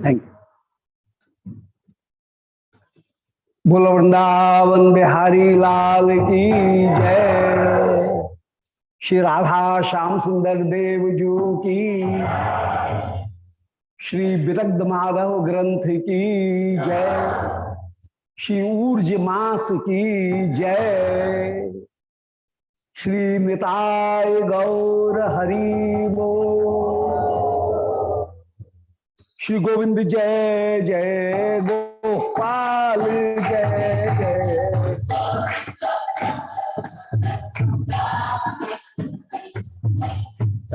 Thank you. बोलो वृंदावन बिहारी लाल की जय। श्री राधा श्याम सुंदर देव जू की, श्री विदग्ध माधव ग्रंथ की जय, श्री ऊर्ज मास की जय, श्री निताय गौर हरि बोल। श्री गोविंद जय जय, गोपाल जय जय,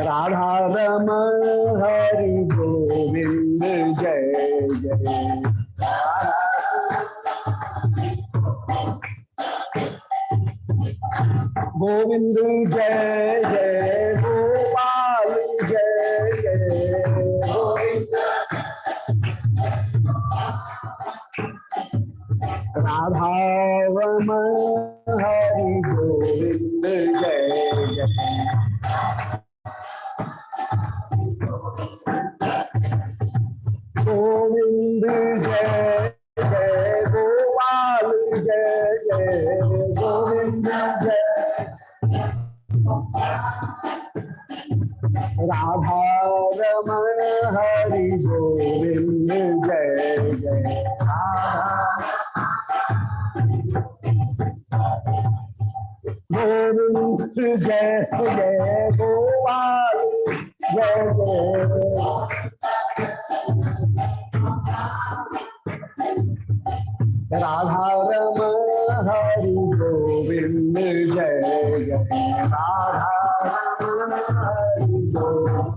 राधा रमण हरि गोविंद जय जय, गोविंद जय जय, गोपाल जय जय, गोविंद राधा रमण हरि गोविंद जय जय, गोविंद जय जय, गोपाल जय जय, गोविंद जय, राधा रमण हरि गोविंद जय जय, गोविंद जय जय, गोपाल जय जय, राधा रमण हरि गोविंद जय जय, राधा रमण हरि गोविंद।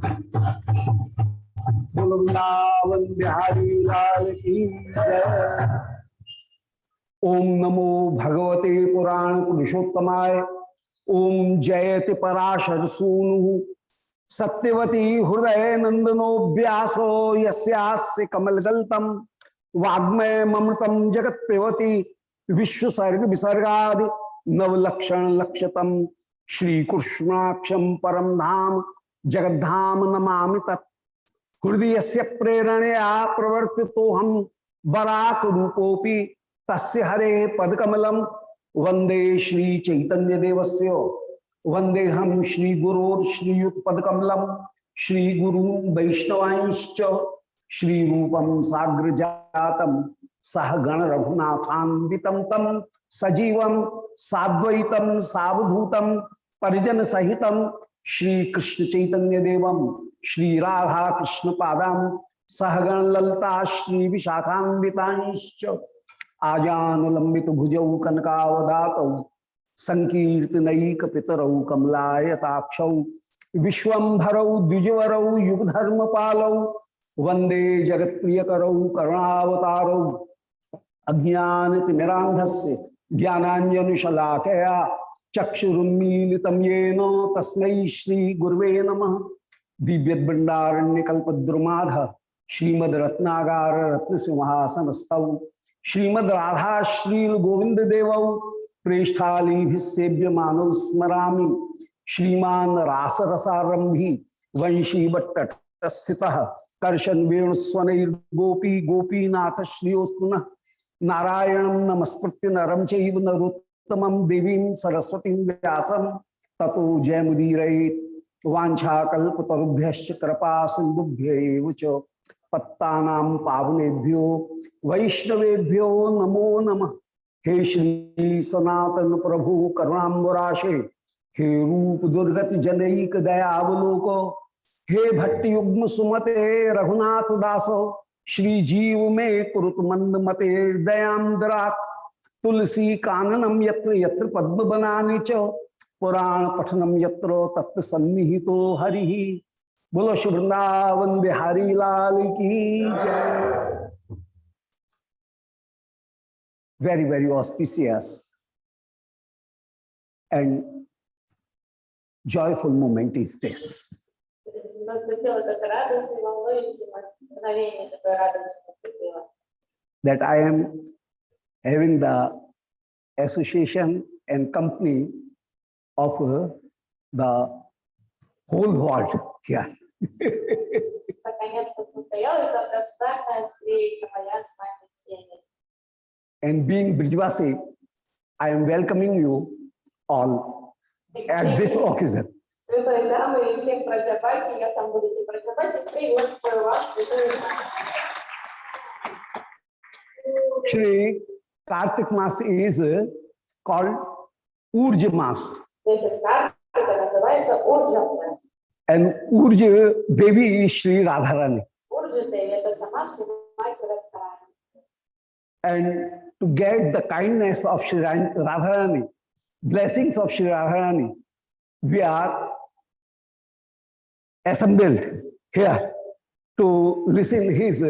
वृंदावन बिहारी लाल की जय। ओम नमो भगवते पुराण पुरुषोत्तमाय। ओम जयति पराशर सूनु सत्यवती हृदय नंदनो व्यासो यस्यास्य कमलगल्तम वाग्मय ममृतम जगत पेवती विश्वसर्ग विसर्गादि नवलक्षण लक्षतम श्री कृष्णाक्षम परम धाम जगद्धाम नमामि तत्। हृदय से प्रेरणया प्रवर्तितो हम बराक रूपोपि तस्य हरे पदकमलम वंदे श्री चैतन्य देवस्य वंदे हम श्री गुरोर श्रीयुत पदकमलम श्री गुरु वैष्णवांश्च श्री रूपम साग्र जातम सह गण रघुनाथान्वितम तम सजीवम साद्वैतम सावधूतम परिजन सहितम श्री कृष्ण चैतन्य देवम श्री राधा कृष्ण पादाम सहगण ललता श्री विशाखान्वितांश्च आजान लंबित भुजौ कनकावदातौ संकीर्तनैक पितरौ कमलायताक्षौ विश्वंभरौ द्विजवरौ युगधर्म पालौ वंदे जगत्प्रियकरौ करुणावतारौ अज्ञानतिमिरान्धस्य ज्ञानाञ्जनशलाकया चक्षुरुन्मीलितं येन तस्मै श्री गुरुवे नमः। दिव्यद्वृंदारण्यकल्पद्रुमाध श्रीमद रत्नागार रत्न सिंहासनस्थौ श्रीमद राधा श्री गोविंद देवौ प्रेष्ठालीभिसेव्य मानव स्मरामि। श्रीमान रास रसारंभी वंशी बट्टस्थितः कर्शन वेणुस्वनैर्गोपी गोपीनाथ श्रियोस्तुनः नारायणं नमस्कृत्य नरं चैव नरोत्तमं देवीं सरस्वतीं व्यासं ततो जयमुदीरयेत्। वाञ्छाकल्पतरुभ्यश्च कृपा सिन्धुभ्यैव च पत्तानां पावनेभ्यो वैष्णवेभ्यो नमो नमः। हे श्री सनातन प्रभु करुणाम्बुराशे, हे रूप दुर्गति जनैक दयावलोको, हे भट्ट युग्म सुमते रघुनाथ दासो, श्री जीव में कुरुत मंद मते दयांद्राक। तुलसी काननम यत्र यत्र पद्म बनानि च पुराण पठनम यत्र तत्व सन्निहितो हरि। बोलो श्री वृंदावन बिहारी लाल की जय। Very, very auspicious and joyful moment is this, that I am having the association and company of the whole world here. And being Brijvasi, I am welcoming you all at this occasion. Shri Kartik Mas is called Urja Mas. And Urja Devi is Shri Radharani. And to get the kindness of Shri Radharani, blessings of Shri Radharani, we are assembled here to listen his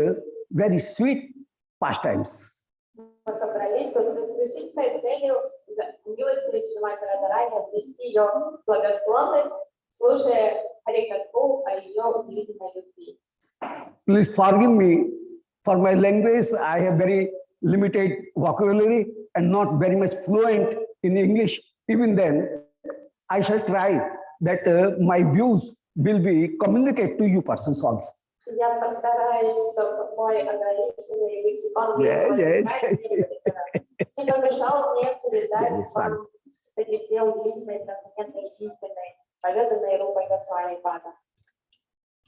very sweet pastimes. Please forgive me for my language. I have very limited vocabulary and not very much fluent in English. Even then, I shall try that my views will be communicated to you persons also.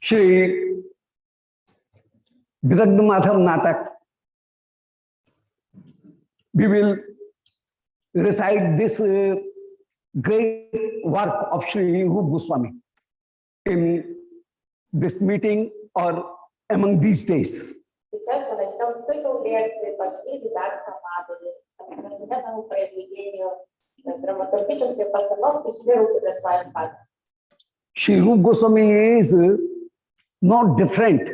Shri Vidagdha Madhav Natak, we will recite this great work of Shri Rupa Goswami in this meeting or among these days. Shri Rupa Goswami is not different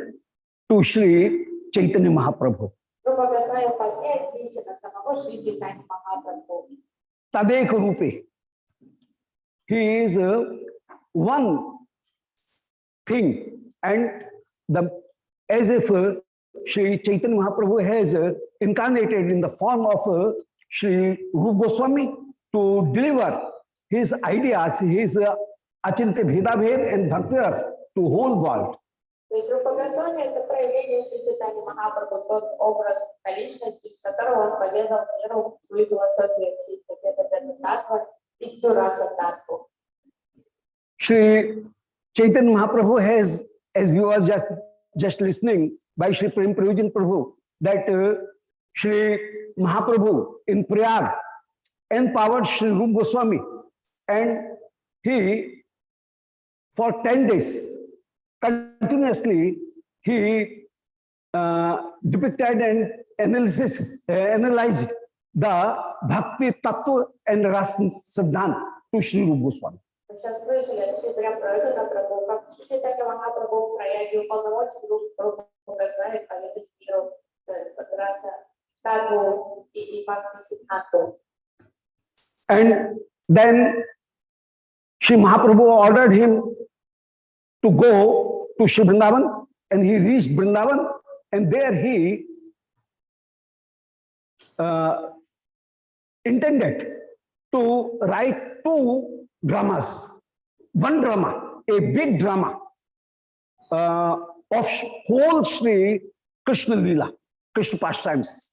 to Shri Chaitanya Mahaprabhu. Tadek Rupe. He is one thing, and as if Shri Chaitanya Mahaprabhu has incarnated in the form of Shri Rupa Goswami to deliver his ideas, his Achintya Bheda Bhed and Bhakti Ras to whole world. Shri Chaitanya Mahaprabhu has, as we was just listening by Shri Prem Prayojan Prabhu, that Shri Mahaprabhu in Prayag empowered Shri Rupa Goswami, and he for 10 days continuously he depicted and analyzed the Bhakti Tattva and Ras Siddhant to Shri Rupa Goswami. And then Shri Mahaprabhu ordered him to go to Shri Vrindavan, and he reached Vrindavan, and there he intended to write 2 dramas. One drama, a big drama of whole Shri Krishna Leela, Krishna pastimes.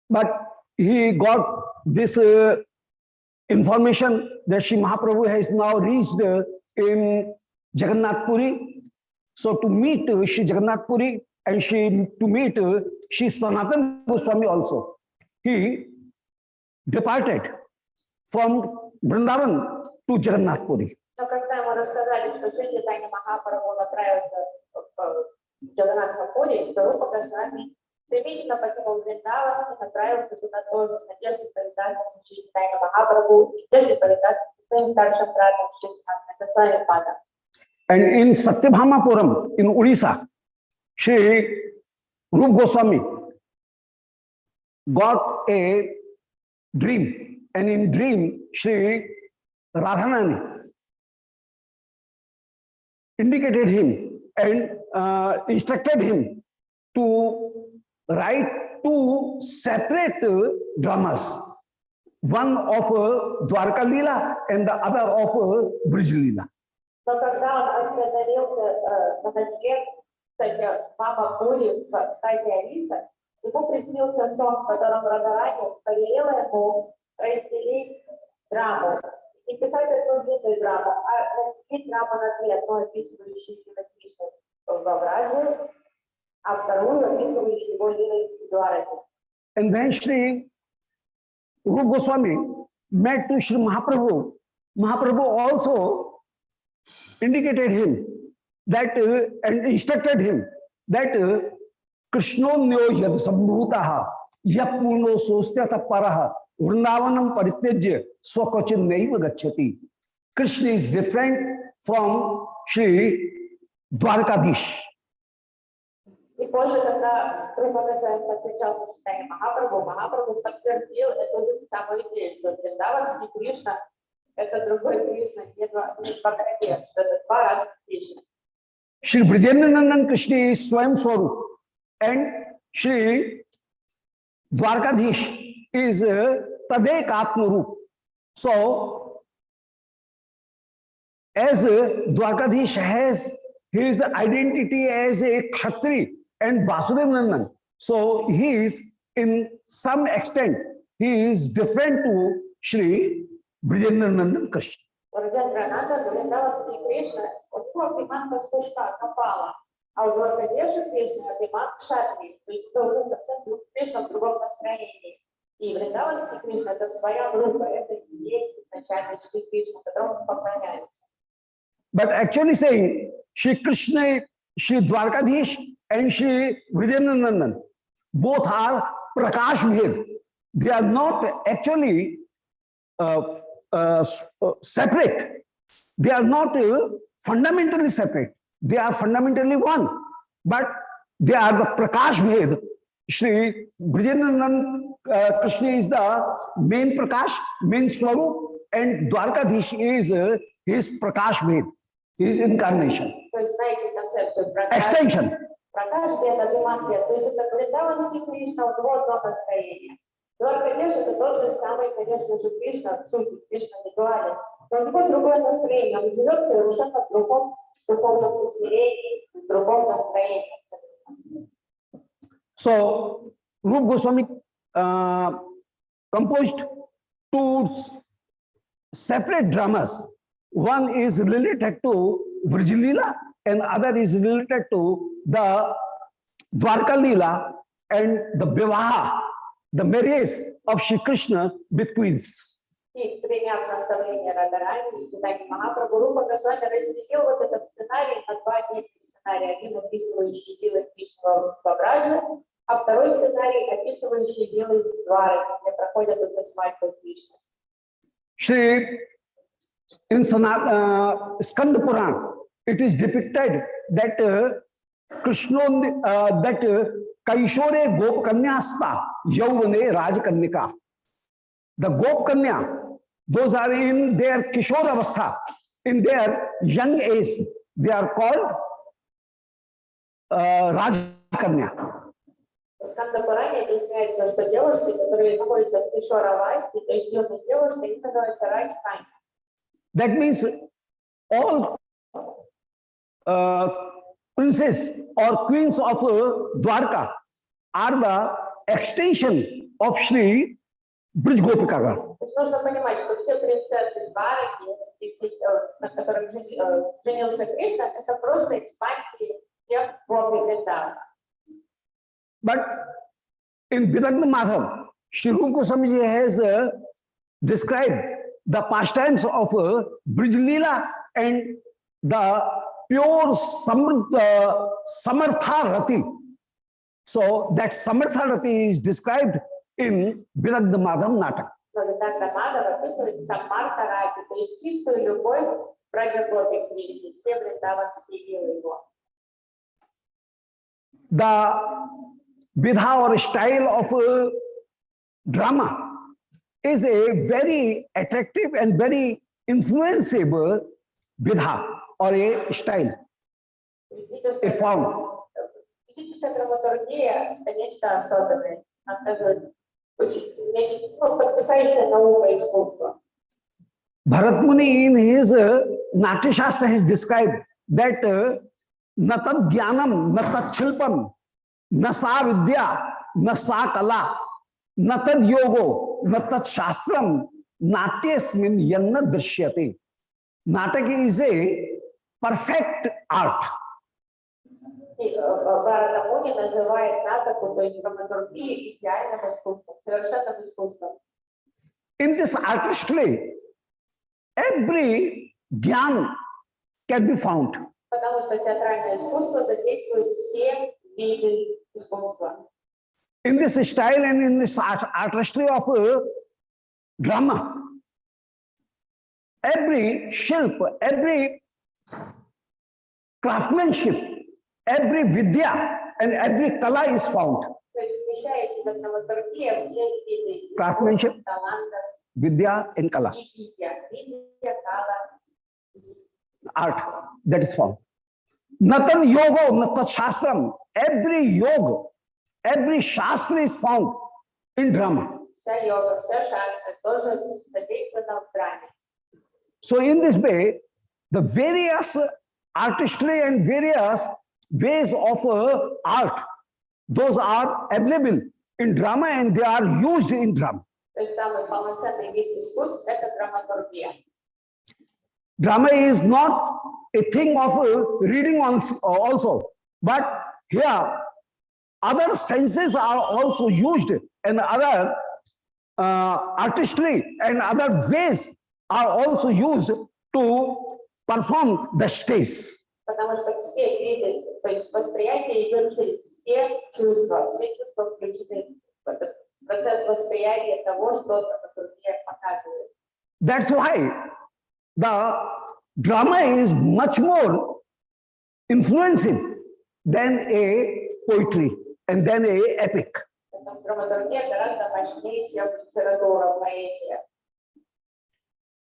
But he got this information that Shri Mahaprabhu has now reached in Jagannath Puri. So to meet Shri Jagannath Puri and to meet Shri Sanatana Goswami also, he departed from Vrindavan to Jagannath Puri. And in Satyabhamapuram in Odisha, Shri Rupa Goswami got a dream, and in dream Shri Radharani indicated him and instructed him to write two separate dramas, one of Dwarka Leela and the other of Brij Leela. Но когда он остановился на ночке, кстати, мама Пури, кстати, Алиса, ему приснился сон, в котором Радharani повелела ему разделить драму. Не писать одну длинную драму, а разделить драму на две, одну описывающую Кришну в Бавраже, а вторую описывающую его лилой в Двараке. And when Shri Rupa Goswami met to Shri Mahaprabhu, Mahaprabhu also indicated him that and instructed him that Krishnonyo yad sambhutaha yapurno sostyata paraha vrindavanam parityajya swakachin naiva gacchati. Krishna is different from Shri Dwarkadish. И позже, когда Рупа Госвами встречался с читанием Махапрабху, Махапрабху подтвердил эту же самую идею, что Вриндаванский Кришна — это другой Кришна, не два Бхактивида, что это два разных Кришны. Shri Vrijendranandan Krishna is Swayam Swarup and Shri Dwarkadish is Tadek Atma Rup. So, as Dwarkadish has his identity as a Kshatri and Vasudev Nandan, so he is in some extent he is different to Shri Vrijendranandan Krishna. Вриндаванский Кришна, у него приманка служка Капала, а у Дваркадеша Кришна приманка Кшатри, то есть это уже совсем друг Кришна в другом настроении. И Вриндаванский Кришна — это своя группа, это и есть изначально Шри Кришна, которому поклоняются. But actually saying Shri Krishna, Shri Dwarkadish and Shri Vrijendranandan both are Prakash Bhed. They are not actually separate. They are not fundamentally separate. They are fundamentally one. But they are the Prakash Bhed. Shri Vrijendranandan Krishna is the main Prakash, main Swarup, and Dwarkadish is his Prakash Bhed, his incarnation. То есть, знаете, концепцию Пракаш. Extension. Пракаш Бед, Абхиман Бед. То есть это Вриндаванский Кришна, у него одно настроение. Дваркадеш — это тот же самый, конечно же, Кришна, в сути, Кришна не дуален. Но у него другое настроение. Он живет совершенно в другом духовном измерении, в другом настроении. So, Rupa Goswami composed two separate dramas. One is related to Vrij Leela and other is related to the Dwarka Leela and the Vivaha, the marriage of Shri Krishna with queens. И приняв наставление Радharani и читание Махапрабху, Рупа Госвами разделил вот этот сценарий на два отдельных сценария. Один описывающий дело Кришну в Бавраже, а второй сценарий, описывающий дело Двары, где проходят уже свадьбы Кришны. Shri, in Skanda Puran, it is depicted that Krishna, that Kaishore Gop Kanyasta Yauvane Raj Kanyaka. The Gop Kanya, those are in their Kishore Avastha, in their young age, they are called Raj Kanya. В Скандапуране объясняется, что девушки, которые находятся в Кишоравасте, то есть юные девушки, они называются Раджкани. That means all princes or queens of Dwarka are the extension of Shri Brij Gopikagar. То есть нужно понимать, что все принцессы Двараки, и все, на которых женился Кришна, это просто экспансии тех гопи Вриндавана. But in Vidagdha Madhav, Shri Rupa Goswami has described the pastimes of Brij Leela and the pure Samartha Rati. So that Samartha Rati is described in Vidagdha Madhav Natak. Но Vidagdha Madhav описывает Самарта Рати, то есть чистую любовь к Браджагопи Кришне, все вриндаванские делы его. The vidha or style of drama is a very attractive and very influenceable vidha or a style. a form. Физическая драматургия – это нечто особенное, потрясающая наука искусства. Bharat Muni in his Natya Shastra has described that na tad jnanam, na tad shilpam, na sa vidya, na sa kala, na tad yogo, na tad shastram, natyasmin yanna drishyate. Natak is a perfect art. Бхарата Муни называет натаку, то есть драматургию, идеальным искусством, совершенным искусством. In this artistry, every jnana can be found. Потому что театральное искусство задействует все виды искусства. In this style and in this artistry of drama, every shilp, every craftsmanship, every vidya and every kala is found. То есть вмещает в драматургии все виды Craftsmanship, таланта, vidya and kala, видя, кала. art that is found. Natan yoga, natan shastram, every yoga, every shastra is found in drama. Вся йога, вся шастра тоже задействована в драме. So in this way, the various artistry and various ways of art, those are available in drama and they are used in drama. То есть самый полноценный вид искусств – это драматургия. Drama is not a thing of reading also, but here other senses are also used and other artistry and other ways are also used to perform the stage. Потому что все виды, то есть восприятие идет через все чувства включены в этот процесс восприятия того, что драматургия показывает. That's why the drama is much more influencing than a poetry and than a epic. Драматургия гораздо мощнее, чем литература, поэзия.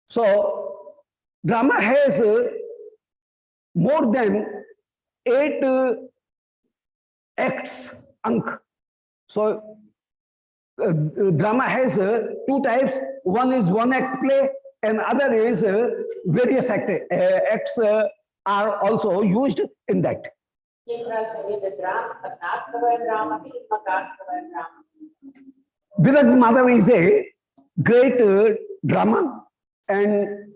So, drama has more than 8 acts, ank. So, drama has 2 types. One is one act play and other is various acts are also used in that. Есть разные виды драм, одноактовая драма или многоактовая драма. Vidagdha Madhava is a great drama and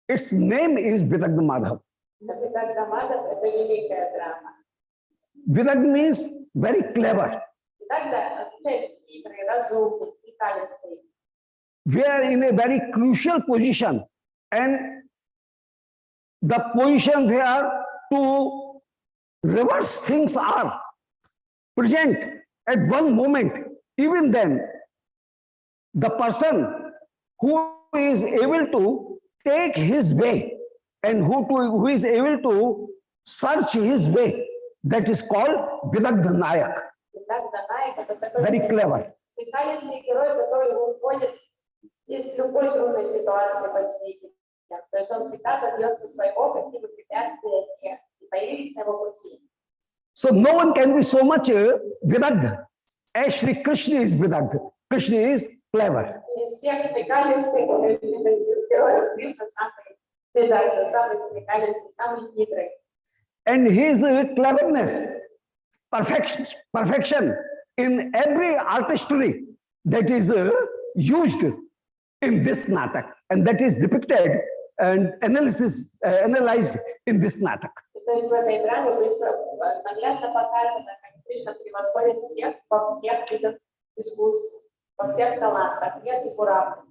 its name is Vidagdha Madhava. Vidagdha Madhava – это великая драма. Vidagdha means very clever. Vidagdha означает хитрый, разумный, прикалистый. We are in a very crucial position and the position where two reverse things are present at one moment. Even then, the person who is able to take his way and who is able to search his way, that is called Vidagdha Nayak. Very clever. Специальный герой, который уходит из любой трудной ситуации победителя. То есть он всегда добьется своего, какие бы препятствия не появились на его пути. So no one can be so much Vidagdha as Shri Krishna is Vidagdha. Krishna is clever. Из всех специалистов, героев Кришна самый Vidagdha, самый специалистый, самый хитрый. And his cleverness, perfection in every artistry that is used in this natak, and that is depicted and analyzed in this natak. То есть в этой драме наглядно показано, как Кришна превосходит всех во всех видах искусств, во всех талантах, нет ему равных.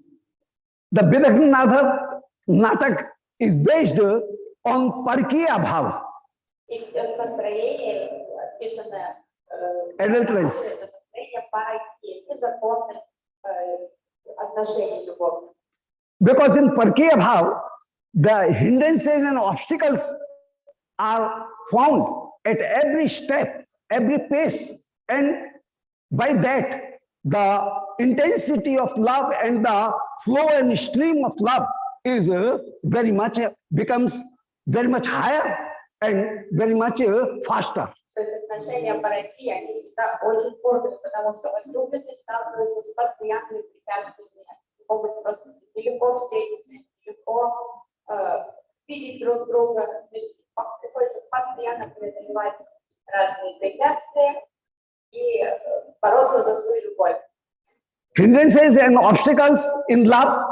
The Vidagdha natak is based on Parkiya Bhava. И все настроение, описанное Adulterance. настроение парки, незаконных отношений любовных. Because in Parkiya Bhava, the hindrances and obstacles are found at every step, every pace, and by that, the intensity of love and the flow and stream of love is becomes very much higher and very much faster. То есть отношения парапии, они всегда очень бурные, потому что возлюбленные сталкиваются с постоянными препятствиями, могут просто легко встретиться, легко видеть друг друга, то есть приходится постоянно преодолевать разные препятствия и бороться за свою любовь. Hindrances and obstacles in love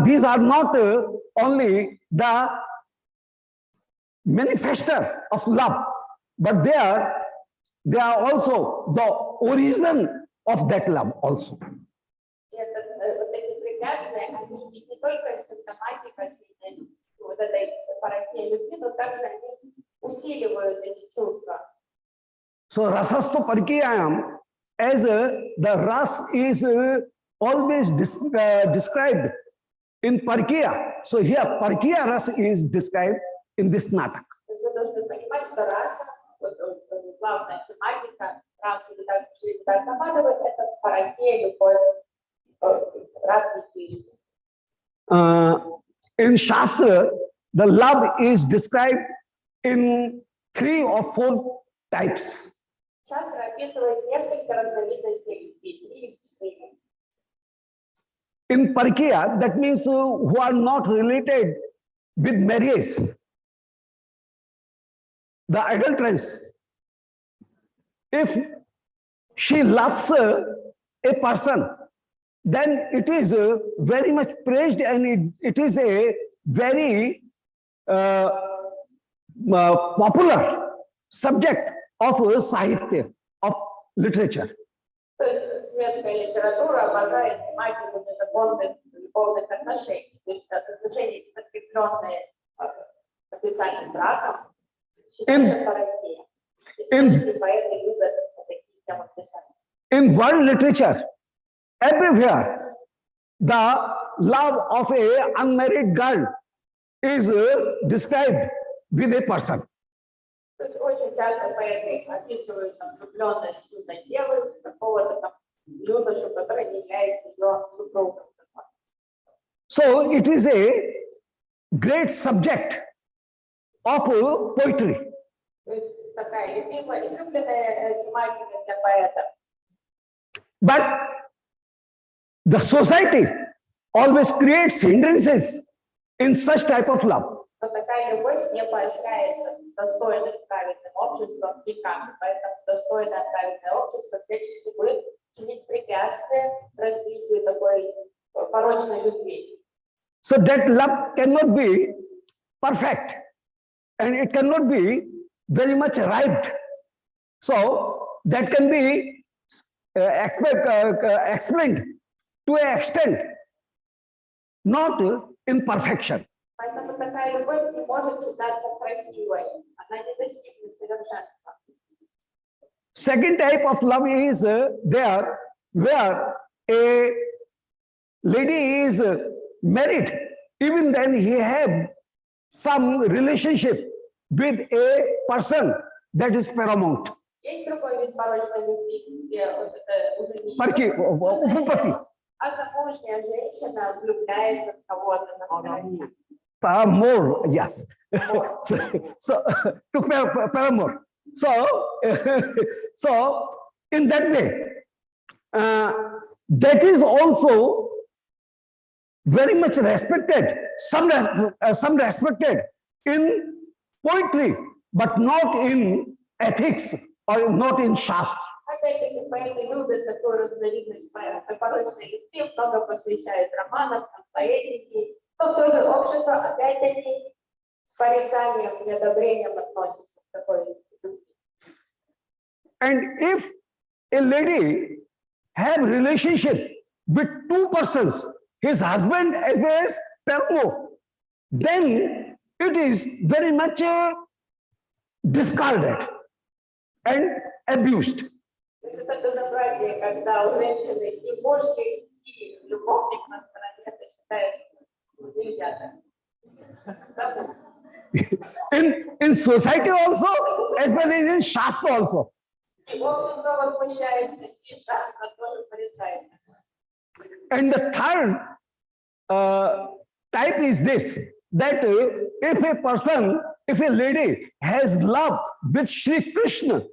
these are not only the manifester of love, but they are also the origin of that love also. Вот эти препятствия, они не только симптоматика вот этой парапии любви, но также они усиливают эти чувства. So rasastu parikiyayam, as the ras is always described in Parkiya. So here Parkiya ras is described in this natak. Вы должны понимать, что раса, главная тематика расы Vidagdha, это паракия, любовь, разные действия. In Shastra, the love is described in 3 or 4 types. Шастра описывает несколько разновидностей любви. In Parkiya, that means who are not related with marriage. The adulteress, if she loves a person, then it is very much praised, and it is a very popular subject of sahitya, of literature. То есть светская литература обожает тематику любовных отношений, то есть отношения, закрепленные официальным браком, считаются паракия. Поэты любят такие темы писать. In world literature, everywhere, the love of a unmarried girl is described with a person. То есть очень часто поэты описывают влюбленность юной девы, какого-то там юношу, который не является ее супругом. So it is a great subject of poetry. То есть такая излюбленная тематика для поэта. But the society always creates hindrances in such type of love. Но такая любовь не поощряется достойным правильным обществом никак. Поэтому достойное правильное общество всячески будет чинить препятствия развитию такой порочной любви. So that love cannot be perfect, and it cannot be very much right. So that can be explained to an extent, not in perfection. Поэтому такая любовь не может считаться красивой. Она не достигнет совершенства. Second type of love is there where a lady is married, even then he have some relationship with a person that is paramount. Есть другой вид порочной любви, где это уже не а замужняя женщина влюбляется в кого-то на стороне. Paramour, yes. So to paramour. So in that way, that is also very much respected, some respected in poetry, but not in ethics or not in Shastra. Опять-таки, поэты любят такую разновидность порочной любви, много посвящают романам, поэзии, но все же общество, опять-таки, с порицанием и одобрением относится к такой любви. And if a lady have relationship with 2 persons, his husband as well as paramour, then it is very much discarded and abused. Это безобразие, когда у женщины и муж, и любовник на стороне, это считается нельзя. In society also, as well as in Shastra also. И общество возмущается, и Шастра тоже порицает. And the third type is this, that if a lady has love with Sri Krishna,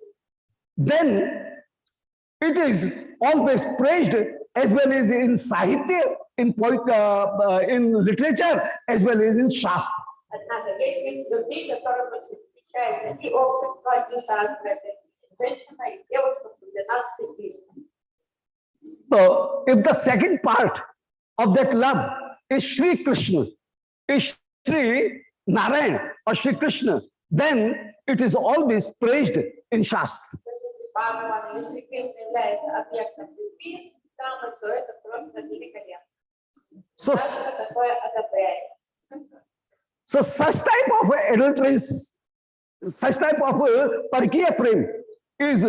then it is always praised, as well as in Sahitya, in literature, as well as in Shastra. Однако, если любви, которая встречается и общество, и шастры, женщина и девушка влюблена в Шри Кришну. So, if the second part of that love is Sri Krishna, is Sri Narayan or Sri Krishna, then it is always praised in Shastra. So such type of adulterance, such type of Parkiya Prem is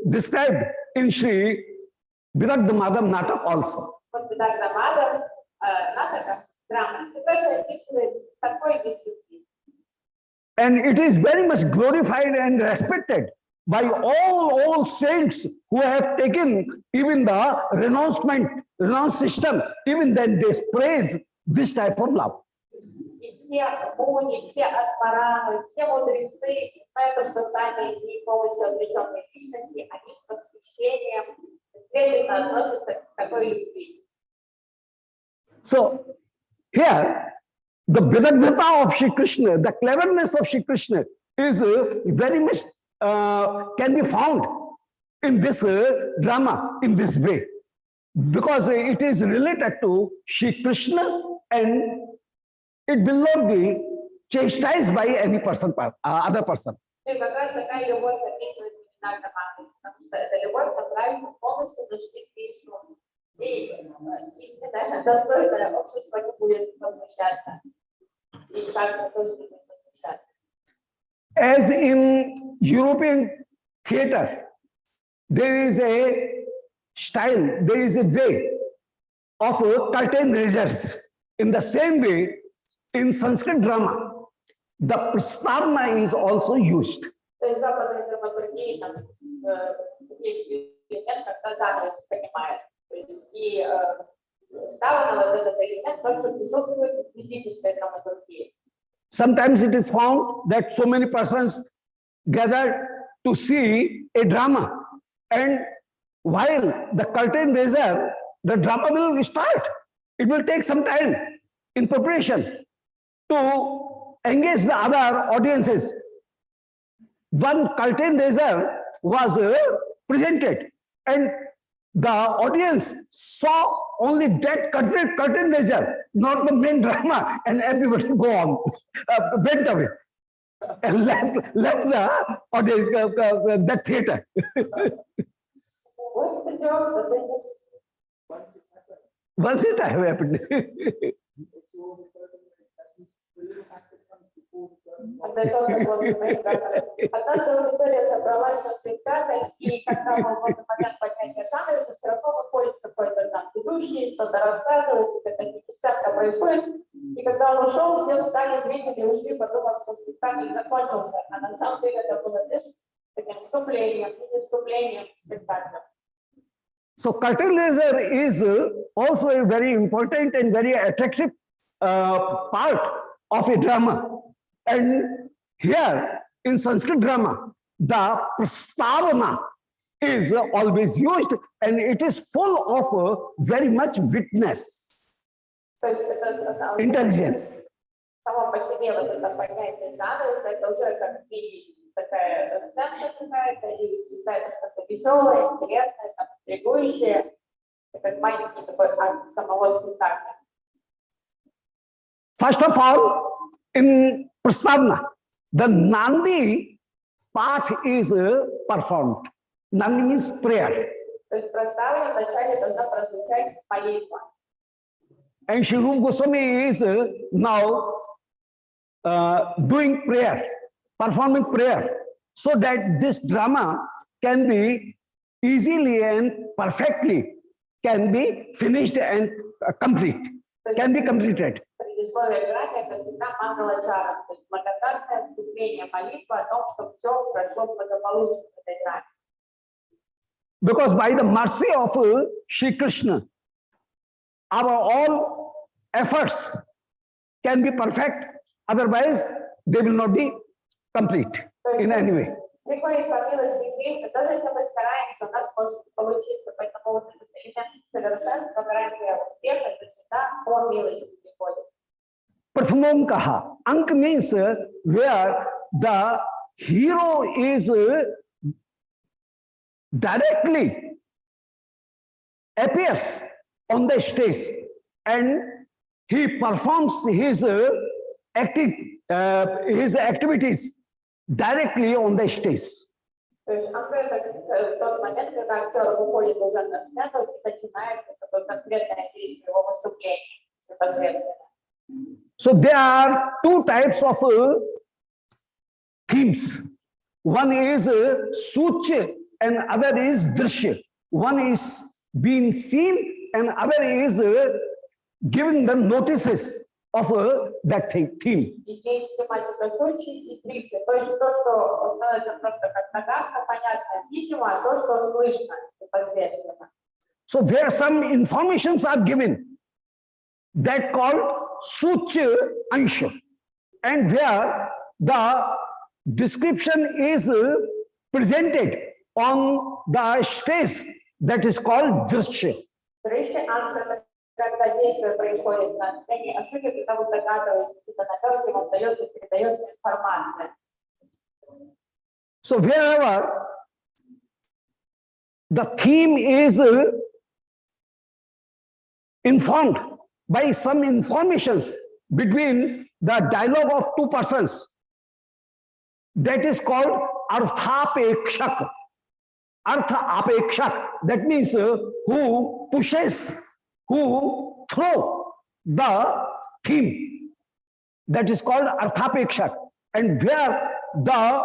described in Sri Vidagdha Madam Natak also. And it is very much glorified and respected by all saints who have taken even the renounce system, even then they praise this type of love. Все муни, все адмарамы, все мудрецы, несмотря что сами не полностью отвлеченные личности, они с восхищением преданно относятся к такой любви. So here, the Vidagdha of Shri Krishna, the cleverness of Shri Krishna is very much can be found in this drama in this way, because it is related to Shri Krishna and it will not be chastised by any person, other person. As in European theater, there is a style, there is a way of curtain raisers. In the same way, in Sanskrit drama, the prastavna is also used. Sometimes it is found that so many persons gathered to see a drama, and while the curtain raiser, the drama will start. It will take some time in preparation to engage the other audiences. One curtain raiser was presented, and the audience saw only that curtain raiser, not the main drama, and everybody go on, went away, and left the audience, that theater. Once it happened. Однажды аудитория собралась на спектакль, и когда мы в этот момент поднятия занавеса, все равно выходит какой-то там ведущий, что-то рассказывает, какая-то десятка происходит. И когда он ушел, все встали, зрители ушли, подумав, что спектакль закончился. А на самом деле это было лишь таким вступлением, мини-вступлением спектакля. So curtain raiser is also a very important and very attractive part of a drama. And here in Sanskrit drama, the prastavana is always used, and it is full of very much witness, intelligence. Само по себе вот это понятие занавеса, это уже как и такая сцена какая-то, или какая-то что-то веселое, интересное, там, интригующее, как маленький такой акт самого спектакля. First of all, in prastavana, the Nandi part is performed. Nandi means prayer. То есть проставлена вначале должна прозвучать молитва. And Shri Rupa Goswami is now doing prayer, performing prayer, so that this drama can be easily and perfectly can be finished and complete, can be completed. Предисловие грани — это всегда мангала-чара, то есть благодарное вступление, молитва о том, что все прошло благополучно в этой грани. Because by the mercy of Shri Krishna, our all efforts can be perfect, Otherwise, they will not be complete in any way. Приходит по милости Кришны, даже если мы стараемся, у нас может получиться, поэтому вот этот элемент совершенства, гарантия успеха, это всегда по милости приходит. Prathmam kaha. Ank means where the hero is directly appears on the stage and he performs his activities directly on the stage. То есть это тот момент, когда актер выходит уже на сцену и начинается такое конкретное действие его выступления непосредственно. So there are two types of themes. One is such and other is drishya. One is being seen and other is giving the notices of that theme. Есть тематика сучи и трипси. То есть то, что становится просто как догадка, понятно, видимо, а то, что слышно непосредственно. So where some informations are given, that called such ansha, and where the description is presented on the stage, that is called drishya. Drishya answer, когда действие происходит на сцене, а суть, когда вы догадываетесь, какие-то намеки, вам дается, передается информация. So wherever the theme is informed by some informations between the dialogue of two persons, that is called arthapekshak. Arthapekshak, that means who pushes, who throw the theme. That is called arthapekshak. And where the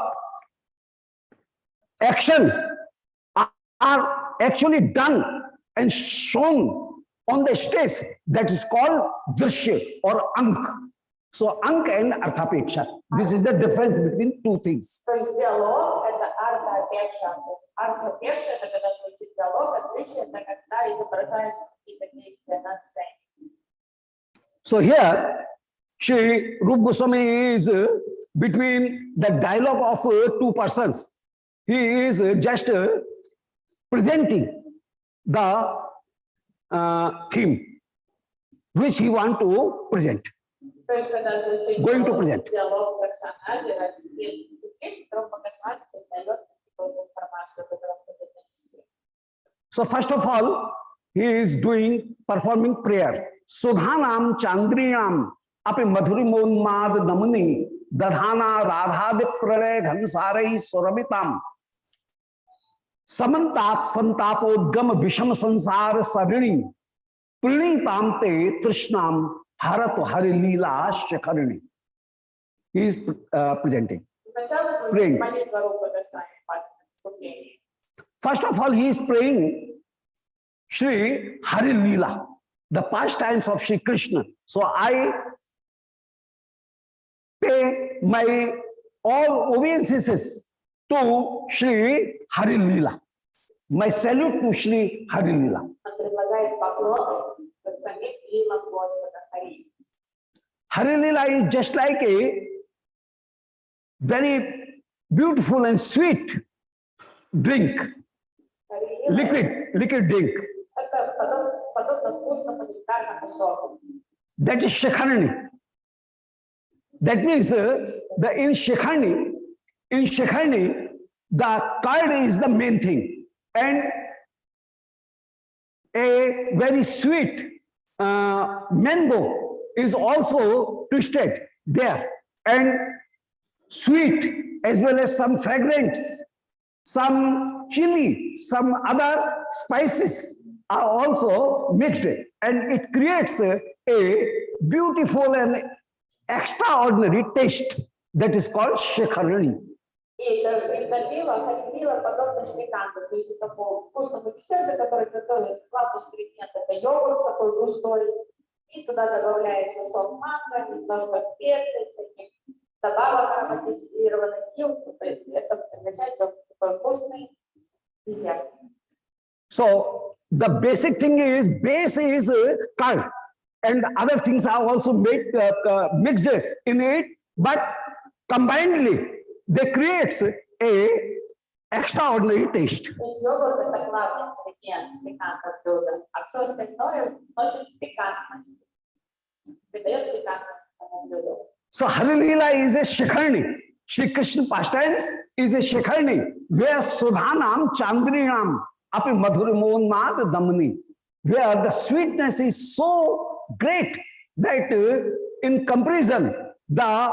action are actually done and shown on the stage, that is called drishya or ank. So ank and arthapekshak. This is the difference between two things. То есть диалог – это арта-апекша. Арта-апекша – это когда звучит диалог, а drishya – это когда изображаются какие-то действия на сцене. So here, Shri Rupa Goswami is between the dialogue of two persons. He is just presenting the theme which he want to present. То есть когда звучит Going to present. диалог персонажей, разделение субъекта, которому персонаж передает какую-то информацию, которую он хочет донести. So first of all, he is performing prayer. Sudhanam Chandrinam api madhurimonmad namani dadhana radhadi pralay ghansarai surabitam samantat santapodgam visham sansar sarini prinitam te trishnam harat hari leela shekharini. He is presenting. Praying. First of all, he is praying Shri Hari Leela, the pastimes of Shri Krishna. So I pay my all obeisances to Shri Hari Leela. My salute to Shri Hari Leela. Hari Leela is just like a very beautiful and sweet drink, liquid drink. That is Shekharani. That means in Shekharani, the curd is the main thing, and a very sweet mango is also twisted there, and sweet as well as some fragrance, some chili, some other spices are also mixed, and it creates a beautiful and extraordinary taste that is called Shekharani. И это Харибила подобно шриканту, то есть это такого вкусного десерта, который готовится. Главный ингредиент – это йогурт такой густой, и туда добавляется сок манго, немножко специй, всяких добавок ароматизированных, и это превращается в такой вкусный десерт. So the basic thing is, base is curd, and other things are also made mixed in it, but combinedly they creates a extraordinary taste. То есть йогурт это главный ингредиент пикантного блюда, а все остальное вносит пикантность, придает пикантность этому блюду. So Hari Leela is a Shikharni. Shri Krishna pastimes is a Shikharni, where Sudhanam Chandrinam api madhurimonnad damni, where the sweetness is so great that in comparison the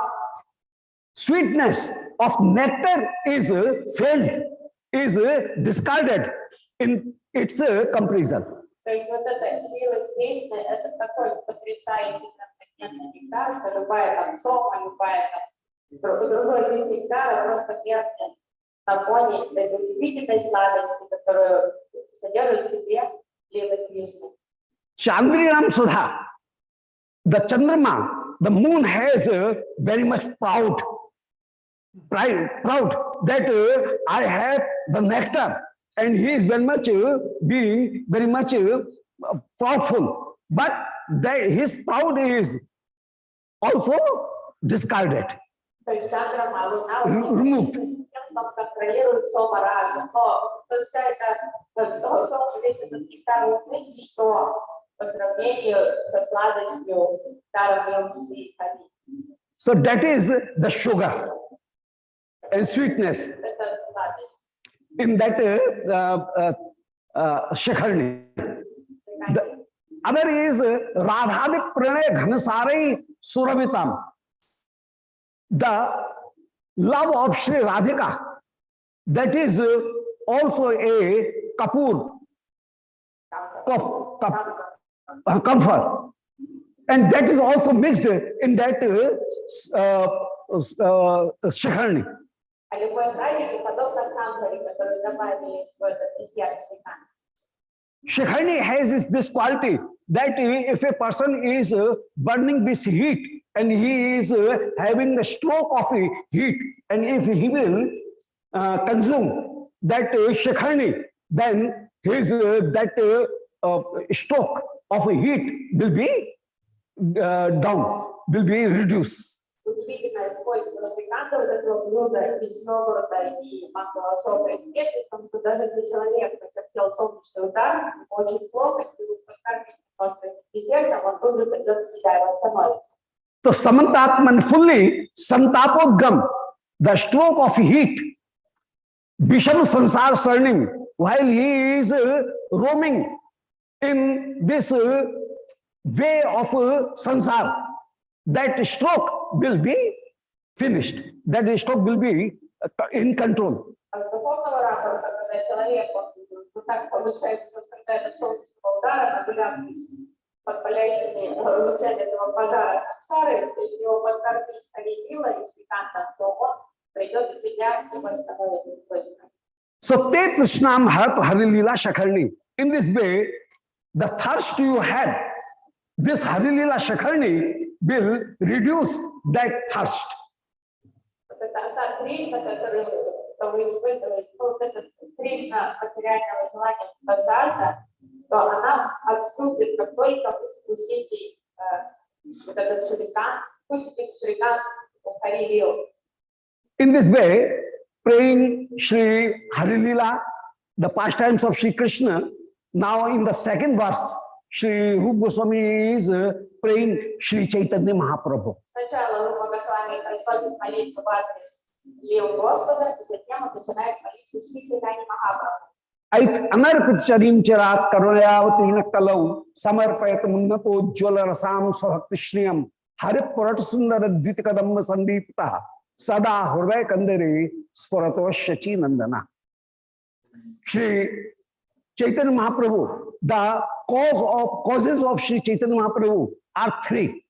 sweetness of nectar is failed, is discarded in its comparison. То есть вот это милость Кришны, это такой потрясающий нектар, что любая там сома, любая там другой вид нектара просто меркнет на фоне этой удивительной сладости, которую содержит в себе лила Кришны. Chandrinam Sudha, the Chandrama, the moon has very much proud that I have the nectar, and he is very much being very much proudful, but his proud is also discarded, То есть Чандра, Луна, removed. тем, что контролирует сома разум, но вся эта сома, весь этот нектар Луны, ничто по сравнению со сладостью нектара милости Хари. So that is the sugar and sweetness Это сладость. in that Shikharni. The other is Radhadi Pranay Ghanasari Suravitam. The love of Sri Radhika, that is also a Kapoor, comfort. And that is also mixed in that Shikharni. А любовь Радхи подобна камфоре, которую добавили в этот десерт Шриканта. Shikharni has this quality that if a person is burning this heat and he is having the stroke of heat, and if he will consume that Shikharni, then his that stroke of heat will be down, will be reduced. Удивительное свойство Шриканта, вот этого блюда из йогурта и макового сока и специй, потому что даже для человека, потерпел солнечный удар, очень плохо, если вы подкормите просто десертом, он тут же придет в себя и восстановится. So Samantatman fully Santapodgam, the stroke of heat, Bisham Sansar Sarnim, while he is roaming in this way of Sansar, that stroke will be finished, that stroke will be in control. А с духовного ракурса, когда человек вот так получает, что страдает от солнечного удара, нагулявшись под палящими лучами этого пожара сансары, то есть его подкормить харилила и Шрикантом, то он придет в себя и восстановится быстро. So Te Krishnam Harat Hari Leela Shakharni. In this way, the thirst you had, this Hari Leela Shakharni will reduce that thirst. Вот это аса Кришна, который вы испытываете, вот этот Кришна материального желания жажда, то она отступит, как только вы вкусите вот этот шрикан, вкусите шрикан Хари Лилу. In this way, praying Shri Hari Leela, the pastimes of Shri Krishna, now in the second verse, Shri Rupa Goswami is praying Shri Chaitanya Mahaprabhu. Сначала Рупа Госвами произносит молитву в адрес Лил Господа, и затем он начинает молиться Шри Чайтанья Махапрабху. Ait anarpit charim charat karunayavatirna kalau samarpayat munnato jwala rasam swabhakti shriyam hari parat sundara dvitikadam sandipta sada hridaya kandare sparato shachi nandana. Shri Chaitanya Mahaprabhu, the causes of Shri Chaitanya Mahaprabhu are three.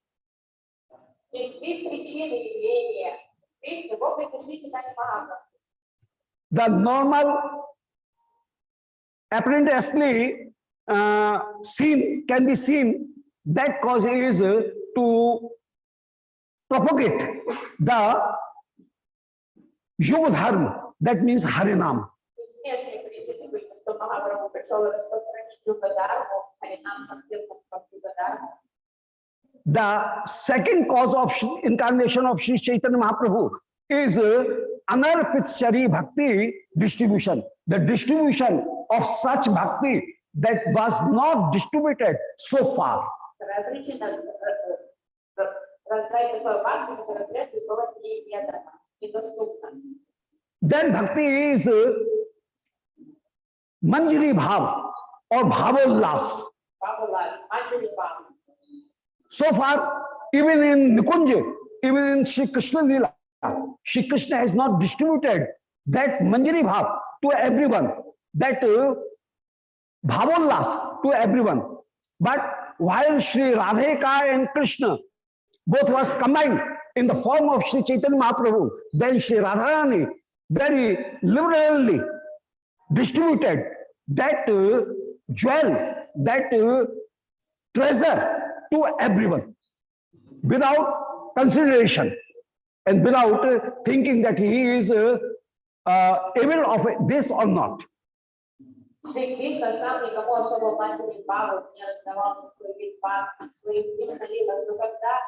Есть три причины явления Кришны в облике Шри Чайтанья Махапрабху. The normal apparently can be seen, that cause is to propagate the Yoga Dharma, that means Harinam. Внешние причины были, что Махапрабху пришел распространить Юга-дарму, Харинам Санкиртан как Юга-дарму. the second cause of incarnation of Sri Chaitanya Mahaprabhu is Anarpitchari Bhakti distribution. The distribution of such bhakti that was not distributed so far. That bhakti is Manjari Bhav or Bhavollas. So far, even in Nikunja, even in Shri Krishna Lila, Shri Krishna has not distributed that Manjari Bhav to everyone, that Bhavollas to everyone. But while Shri Radhika and Krishna both was combined in the form of Shri Chaitanya Mahaprabhu, then Shri Radharani very liberally distributed that jewel, that treasure to everyone without consideration and without thinking that he is able of this or not. Шри Кришна сам никому особо мастери Бхаву не раздавал никакой вид Бхакти своим Кришналилам, но когда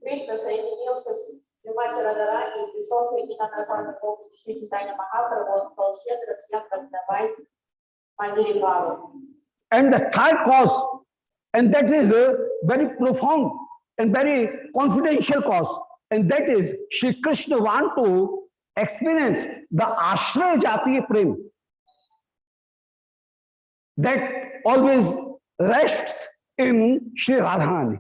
Кришна соединился с Шримати Радхарани и пришел к единонародному Богу Шри Чайтанья Махапрабху, он стал щедро всем раздавать Манджари Бхаву. And the third cause, and that is a very profound and very confidential cause, and that is Shri Krishna want to experience the Ashraya Jatiya Prem that always rests in Shri Radharani.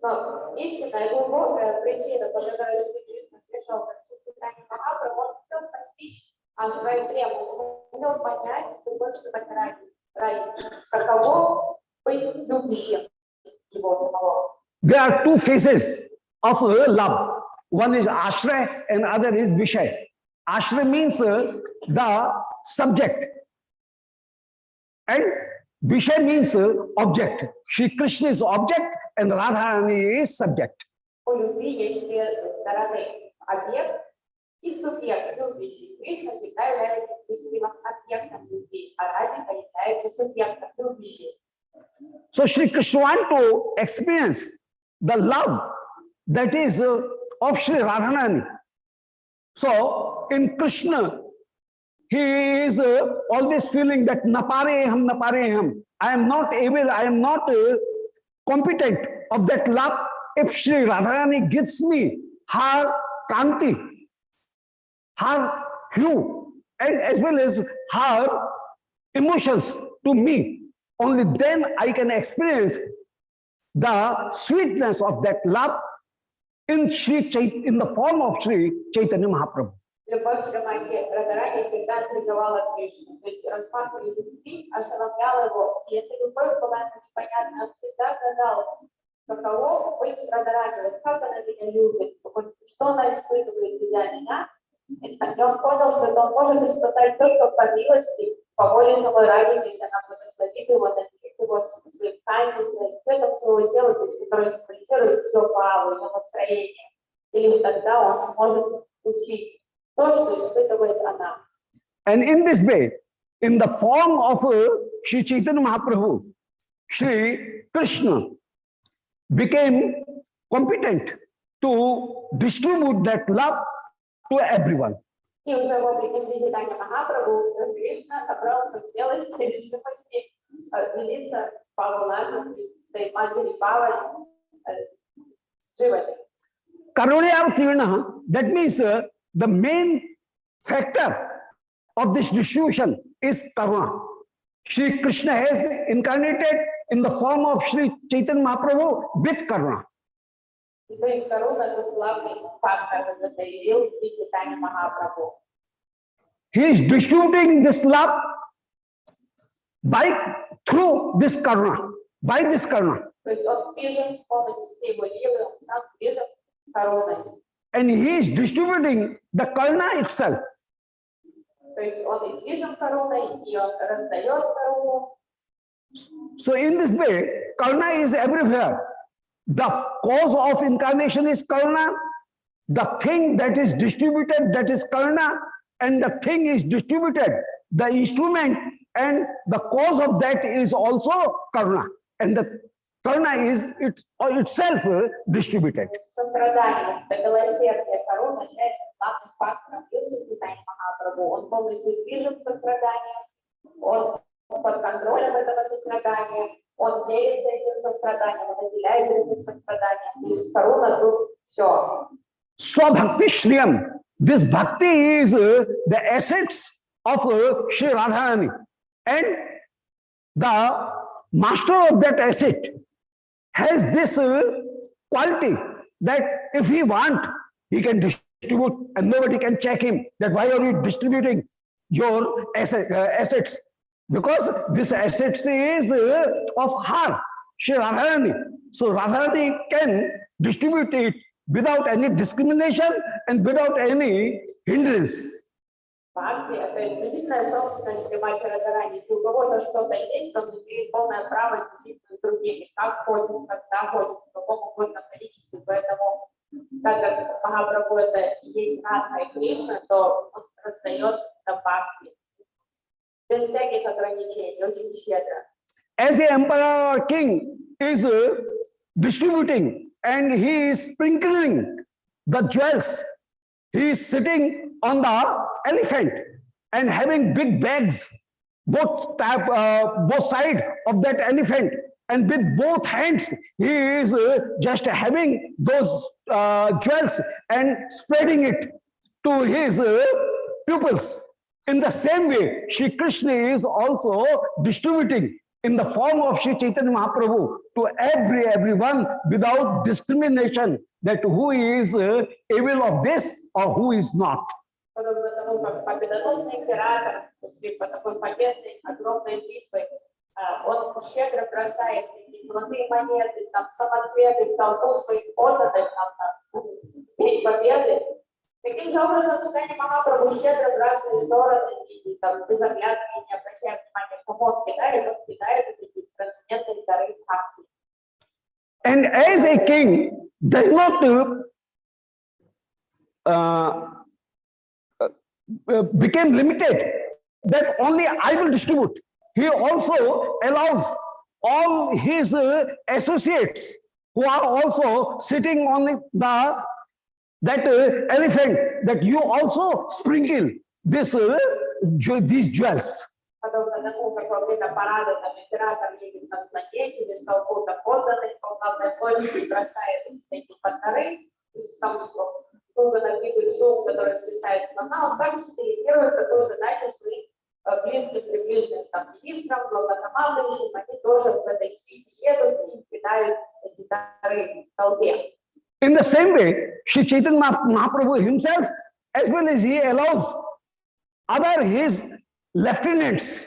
Но истинная глубокая причина, по которой Шри Кришна пришел к Шри Чайтанье Махапрабху, он хотел постичь Ашрай Прему, он хотел понять, что больше каково быть любящим его самого. There are two phases of love. One is Ashray and other is Vishay. Ashray means the subject, and Vishay means object. Shri Krishna is object and Radharani is subject. У любви есть две стороны: объект и субъект. Любящий Кришна всегда является счастливым объектом любви, а Радхика является субъектом любящим. So Shri Krishna want to experience the love that is of Shri Radharani. So in Krishna, he is always feeling that napare ham. I am not able, I am not competent of that love. If Shri Radharani gives me her kanti, her hue, and as well as her emotions to me, only then I can experience the sweetness of that love in the form of Shri Chaitanya Mahaprabhu. Любовь Шримати Радхарани всегда призывала Кришну, то есть распахивали любви, ошеломляла его, и эта любовь была непонятна, он всегда гадал, каково быть Радхарани, вот как она меня любит, что она испытывает для меня, и он понял, что он может испытать только по милости, по воле самой Радхики, если она благословит его, наделит его своим канти, своим цветом своего тела, то есть который символизирует ее паву, ее настроение, и лишь тогда он сможет вкусить то, что испытывает она. And in this way, in the form of Shri Chaitanya Mahaprabhu, Shri Krishna became competent to distribute that love to everyone. И уже в облике Шри Чайтанья Махапрабху Кришна набрался смелости и решимости делиться Паву нашим, Манджари Павой с Дживами. Karunaya Trivina, that means the main factor of this distribution is Karuna. Shri Krishna has incarnated in the form of Shri Chaitanya Mahaprabhu with Karuna. То есть Каруна тут главный фактор, это явил Шри Чайтанья Махапрабху. He is distributing this love through this Karuna, by this Karuna. То есть он движет полностью все его лилы, он сам движет Каруной. And he is distributing the Karuna itself. То есть он и движет Каруной, и он раздает Каруну. So in this way, Karuna is everywhere. The cause of incarnation is Karuna. The thing that is distributed, that is Karuna. And the thing is distributed, the instrument and the cause of that is also Karuna. And the Karuna is itself distributed. Сострадание, милосердие Каруна является главным фактором Шри Чайтаньи Махапрабху. Он полностью движет состраданием, он под контролем этого сострадания, он делится этим состраданием, он отделяет этим состраданием. То есть Каруна тут все. Swabhakti Shriyam. This bhakti is the assets of Sri Radharani. And the master of that asset has this quality that if he want, he can distribute and nobody can check him that why are you distributing your assets? Because this assets is of her, Sri Radharani. So Radharani can distribute it without any discrimination and without any hindrance. Бхакти, то есть единая собственность Шримати Радхарани. Если у кого-то что-то есть, то он имеет полное право делиться с другими, как хочет, когда хочет, в каком угодно количестве. Поэтому, так как Махапрабху это и есть Радха и Кришна, то он раздает на бхакти. Без всяких ограничений, очень щедро. As the emperor or king is distributing and he is sprinkling the jewels, he is sitting on the elephant and having big bags, both side of that elephant, and with both hands he is just having those jewels and spreading it to his pupils. In the same way, Shri Krishna is also distributing in the form of Shri Chaitanya Mahaprabhu to everyone without discrimination that who is able of this or who is not. Подобно тому, как победоносный император, под такой победной огромной битвой, он щедро бросает эти золотые монеты, там, самоцветы, толпу своих подданных, там, день победы. Таким же образом, Чайтанья Махапрабху щедро в разные стороны, и там, без оглядки, не обращая внимания, кому он кидает эти трансцендентные дары бхакти. And as a king does not became limited that only I will distribute. He also allows all his associates who are also sitting on that elephant that you also sprinkle these jewels. Подобно тому, как во время парада там император едет на слоне через толпу подданных, по главной площади бросает всякие подарки, то есть там долго накидывает шум, который свистает слона, он также делегирует такую задачу своим близким, приближенным там министрам, главнокомандующим, они тоже в этой свите едут и кидают эти дары в толпе. In the same way, Shri Chaitanya Mahaprabhu himself, as well as he allows other his lieutenants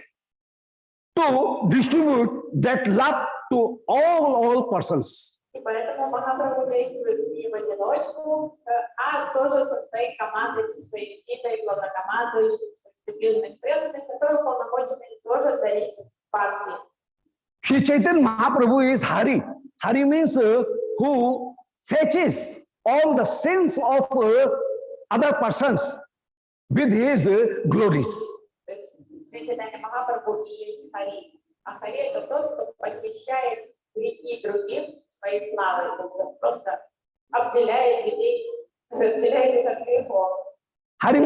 to distribute that love to all persons. И поэтому Махапрабху действует не в одиночку, а тоже со своей командой, со своей свитой, главнокомандующим, своих приближенных преданных, которые полномочия тоже дарить партии. Shri Chaitanya Mahaprabhu is Hari. Hari means who fetches all the sins of other persons with his glories. Шри Чайтанья Махапрабху и есть Хари. А Хари это тот, кто похищает грехи других своей славой. То есть он просто обделяет людей, обделяет их от грехов. Hari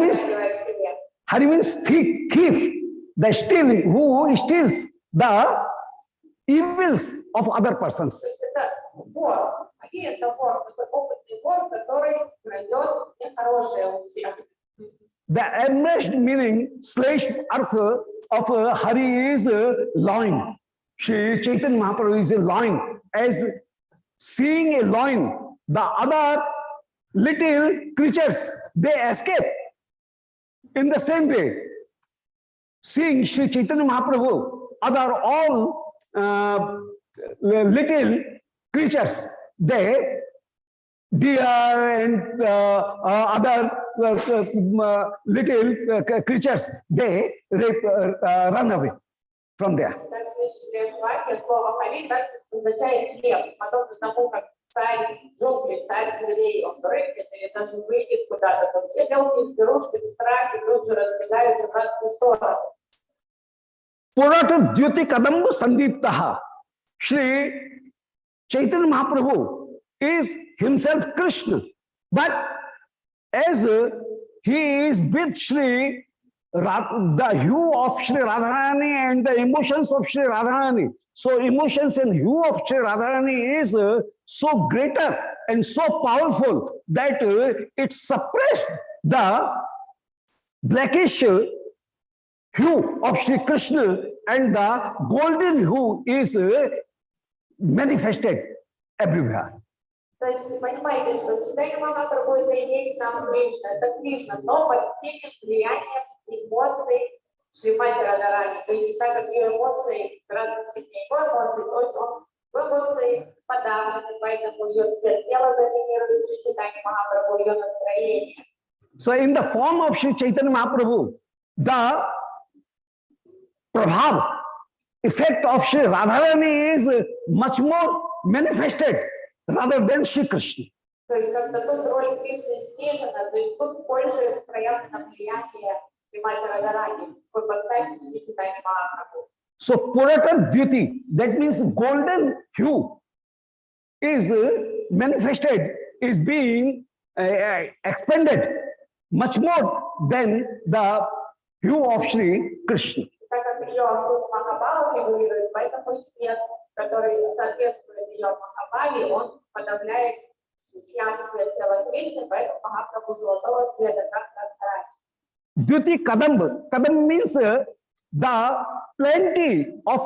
means thief, the stealing, who steals the evils of other persons. Это вор. Хари это вор. Это опытный вор, который крадет нехорошее у всех. The abridged meaning /artha of Hari is loin. Shri Chaitanya Mahaprabhu is a loin. As seeing a loin, the other little creatures, they escape. In the same way, seeing Shri Chaitanya Mahaprabhu, other all little creatures, they deer and other little creatures, they run away from there. Слово «хари» означает лев, подобно тому, как царь джунглей, царь зверей, он прыгнет и даже выйдет куда-то, то все мелкие зверушки в страхе тут же разбегаются в разные стороны. Purata Dhyuti Kadamba Sandiptaha. Shri Chaitanya Mahaprabhu is himself Krishna, but as he is with Shri, the hue of Shri Radharani and the emotions of Shri Radharani. So emotions and hue of Shri Radharani is so greater and so powerful that it suppressed the blackish hue of Shri Krishna, and the golden hue is manifested everywhere. То есть вы понимаете, что Чайтанья Махапрабху это и есть сам Кришна, это Кришна, но под сильным влиянием эмоций Шримати Радharani. То есть так как ее эмоции гораздо сильнее его эмоций, то есть он в эмоции подавлены, поэтому ее все тело доминирует Шри Чайтанья Махапрабху, ее настроение. So in the form of Shri Chaitanya Mahaprabhu, the prabhav, effect of Shri Radharani is much more manifested rather than Shri Krishna. То есть как-то тут роль Кришны снижена, то есть тут больше проявлено влияние Шримати Радharani в ипостаси Шри Чайтаньи Махапрабху. So Purata Dhyuti, that means golden hue, is manifested, is being expanded much more than the hue of Shri Krishna. Так как ее Махабхава фигурирует, поэтому цвет, который соответствует ее Махабхаве, он подавляет яркий цвет тела Кришны, поэтому Махапрабху золотого цвета, как Радхарани. Dhyuti Kadamba. Kadamba means the plenty of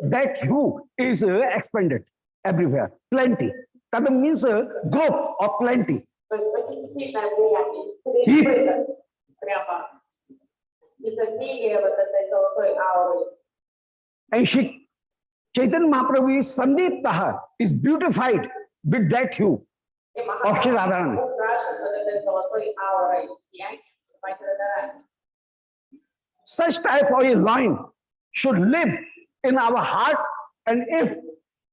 that hue is expanded everywhere. Plenty. Kadamba means growth of plenty. То есть очень сильное влияние, переизбыток, прямо изобилие вот этой золотой ауры. And Shri Chaitanya Mahaprabhu is Sandiptaha, is beautified with that hue of Shri Radharani. Украшен вот этой золотой аурой сияния Шримати Радharani. Such type of a loin should live in our heart, and if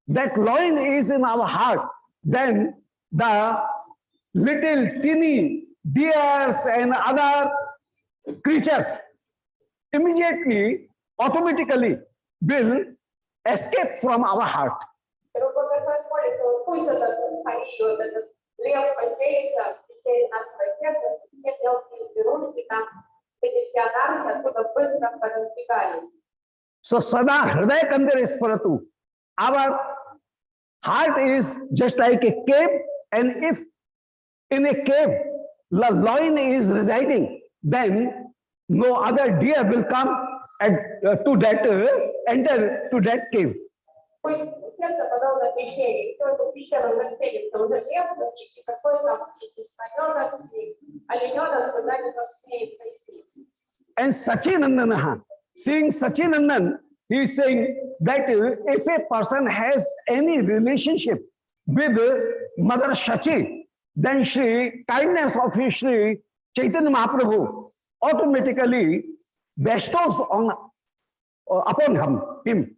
that loin is in our heart, then the little teeny deers and other creatures immediately, automatically will escape from our heart. Пусть этот хари, вот этот лев поселится, через нашего сердца, все мелкие зверушки там, эти все анархи оттуда быстро поразбегались. So Sada Hriday Kandar Isparatu. Our heart is just like a cave, and if in a cave the lion is residing, then no other deer will come to that enter to that cave. Пусть сердце подобно пещере, и только пещера заселится, уже лев, и какой там слоненок, олененок туда не посмеет прийти. And Sachinandana, seeing Sachinandan, he is saying that if a person has any relationship with Mother Shachi, then Shri kindness of Shri Chaitanya Mahaprabhu automatically bestows upon him.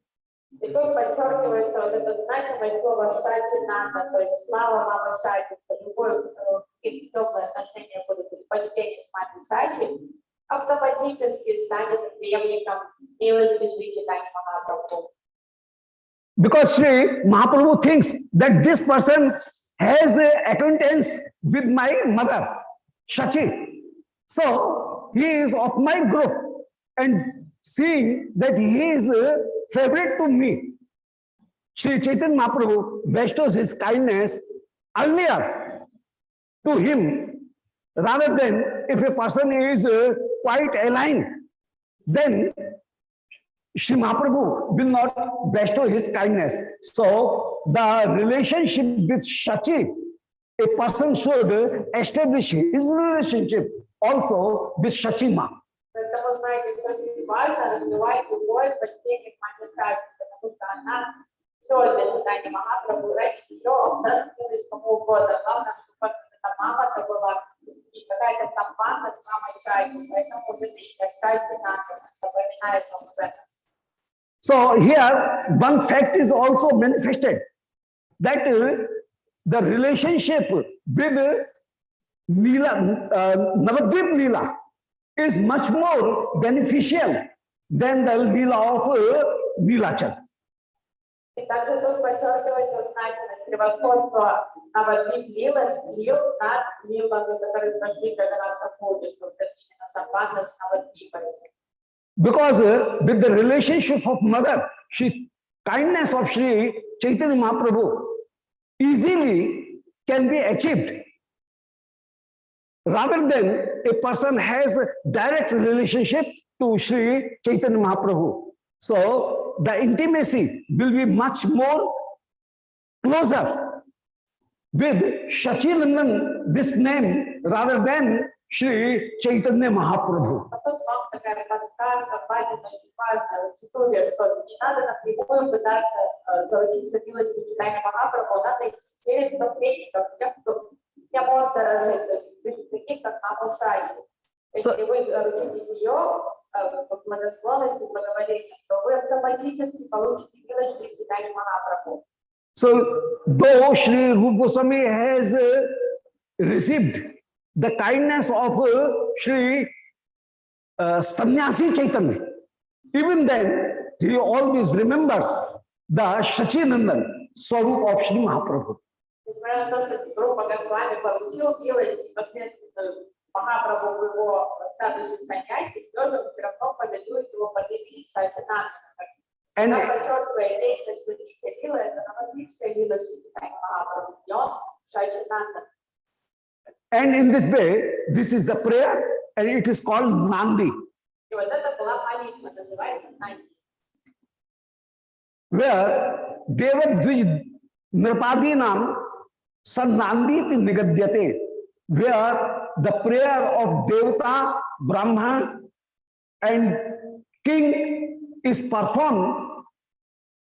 И тут подчеркивается вот это значимое слово «шати-нанда», то есть слава мамы Шати, что любое теплое отношение будет предпочтение к маме Шати, автоматически станет преемником милости Шри Чайтаньи Махапрабху. Because Shri Mahaprabhu thinks that this person has acquaintance with my mother, Shachi. So he is of my group, and seeing that he is favorite to me, Shri Chaitanya Mahaprabhu bestows his kindness earlier to him, rather than if a person is quite aligned, then Shri Mahaprabhu will not bestow his kindness. So the relationship with Shachi, a person should establish his relationship also with Shachi Ma. Поэтому, знаете, очень важно развивать любовь, почтение к маме Шати, потому что она все для Чайтаньи Махапрабху, ради нее отдаст милость кому угодно. Главное, чтобы эта мама-то была и какая-то компания с мамой Шати, поэтому вот это имя Шати надо напоминает нам об этом. So here one fact is also manifested, that the relationship with Navadvip Leela is much more beneficial than the Leela of Neelachal. И также тут подчеркивается значимость превосходства Навадвип-лилы, лил над лилами, которые прошли как раз такую, что это именно Самбандха с Навадвипой. Because with the relationship of mother, kindness of Sri Chaitanya Mahaprabhu easily can be achieved. Rather than a person has a direct relationship to Sri Chaitanya Mahaprabhu. So the intimacy will be much more closer with Shachinandan, this name, rather than Sri Chaitanya Mahaprabhu. Подсказка, важная, что не надо напрямую пытаться заручиться милостью читания Махапрабху, надо через посредников, тех, кто не может дорожить, таких как Амушаи. Если вы заручитесь ее благосклонностью, благоволением, то вы автоматически получите милость через читание Махапрабху. So, though Sri Rupa Goswami has received the kindness of Sri Sannyasi Chaitanya, even then he always remembers the Shachinandan Swarup of Sri Mahaprabhu. Несмотря на то, что Рупа Госвами получил милость непосредственно Махапрабху в его статусе саньяси, все же он все равно позовет его под именем Шачинандана. Она подчеркивает личность судителя Лилы, это новотличная милость Махапрабху, и он Шачинандан. And in this way, this is the prayer, and it is called Nandi. Where Devadvij Nripadinam Sannanditi Nigadyate, where the prayer of Devata, Brahma, and King is performed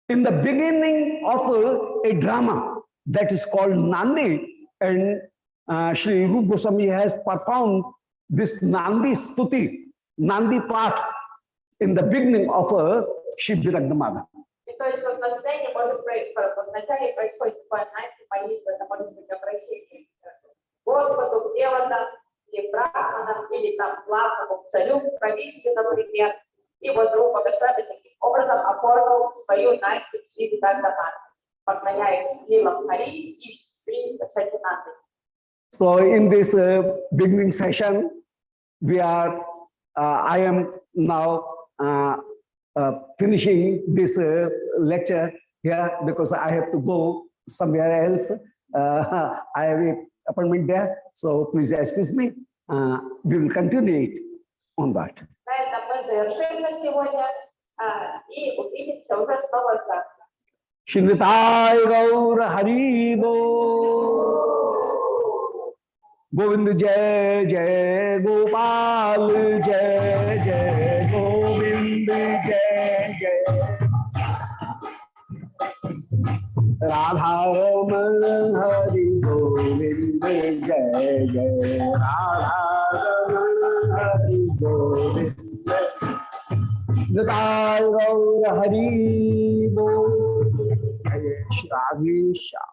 in the beginning of a drama that is called Nandi, and Sri Rupa Goswami has performed this Nandi Stuti, Nandi part in the beginning of Shri Vidagdha. То есть вот на сцене может вначале происходит такое молитва, это может быть обращение Господу, Девата, или Брахманам, или там главному царю, правителю, например. И вот Рупа Госвами таким образом оформил свою найти Шри Видагдха, поклоняясь лилам Хари и Шри Шачинанды. So in this beginning session, I am now finishing this lecture here because I have to go somewhere else. I have an appointment there, so please excuse me. We will continue it on that. На этом мы завершим на сегодня и увидимся уже снова завтра. Shritai Gaur Haribo. Govind Jai Jai Gopal Jai Jai Govind Jai Jai Radha Raman Hari Govind Jai Jai Radha Raman Hari Govind Jai Gaur Haribo Jai Shri Radhisha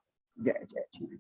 Jai Jai Jai.